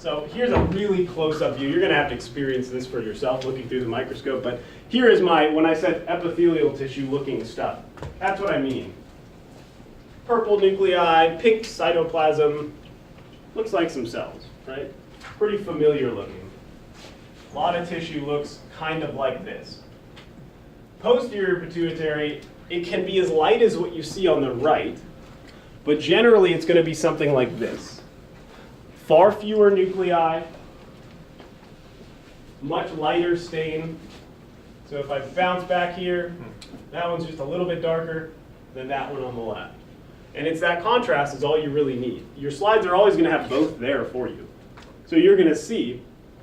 So here's a really close-up view. You're going to have to experience this for yourself looking through the microscope. But here is my, when I said epithelial tissue looking stuff, that's what I mean. Purple nuclei, pink cytoplasm, looks like some cells, right? Pretty familiar looking. A lot of tissue looks kind of like this. Posterior pituitary, it can be as light as what you see on the right, but generally it's going to be something like this. Far fewer nuclei, much lighter stain. So if I bounce back here, that one's just a little bit darker than that one on the left. And it's that contrast is all you really need. Your slides are always going to have both there for you. So you're going to see,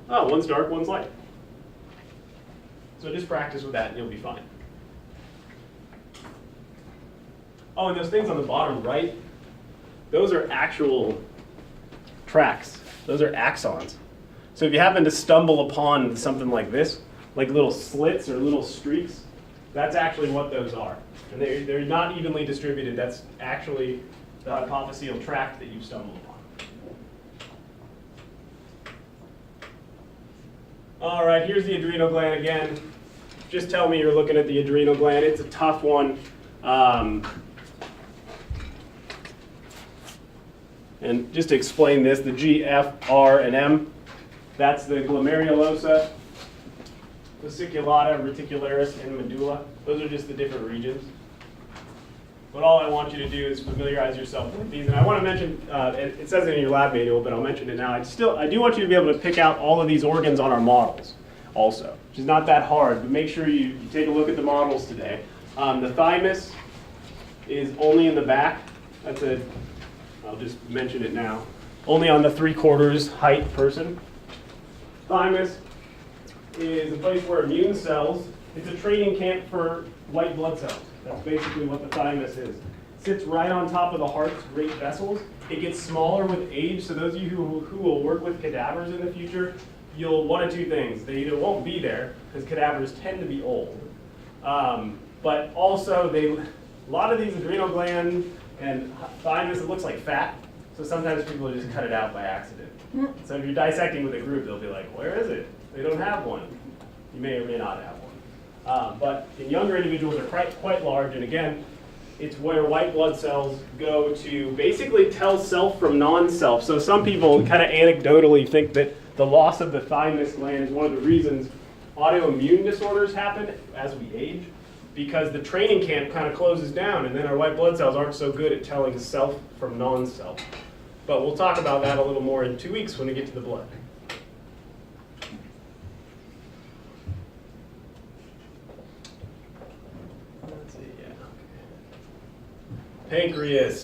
oh, one's dark, one's light. So just practice with that and you'll be fine. Oh, and those things on the bottom right, those are actual tracks. Those are axons. So if you happen to stumble upon something like this, like little slits or little streaks, that's actually what those are. And they're not evenly distributed. That's actually the hypophyseal tract that you've stumbled upon. All right, here's the adrenal gland again. Just tell me you're looking at the adrenal gland. It's a tough one. And just to explain this, the G, F, R, and M, that's the glomerulosa, fasciculata, reticularis, and medulla. Those are just the different regions. But all I want you to do is familiarize yourself with these. And I want to mention, it says it in your lab manual, but I'll mention it now. I do want you to be able to pick out all of these organs on our models also, which is not that hard, but make sure you take a look at the models today. The thymus is only in the back. I'll just mention it now. Only on the 3/4 height person. Thymus is a place where immune cells, it's a training camp for white blood cells. That's basically what the thymus is. It sits right on top of the heart's great vessels. It gets smaller with age, so those of you who will work with cadavers in the future, you'll one of two things. They either won't be there, because cadavers tend to be old, but also a lot of these adrenal glands and thymus, it looks like fat, so sometimes people just cut it out by accident. So if you're dissecting with a group, they'll be like, where is it? They don't have one. You may or may not have one. But in younger individuals, they're quite large, and again, it's where white blood cells go to basically tell self from non-self. So some people kind of anecdotally think that the loss of the thymus gland is one of the reasons autoimmune disorders happen as we age, because the training camp kind of closes down, and then our white blood cells aren't so good at telling self from non-self. But we'll talk about that a little more in 2 weeks when we get to the blood. Let's see, yeah. Pancreas.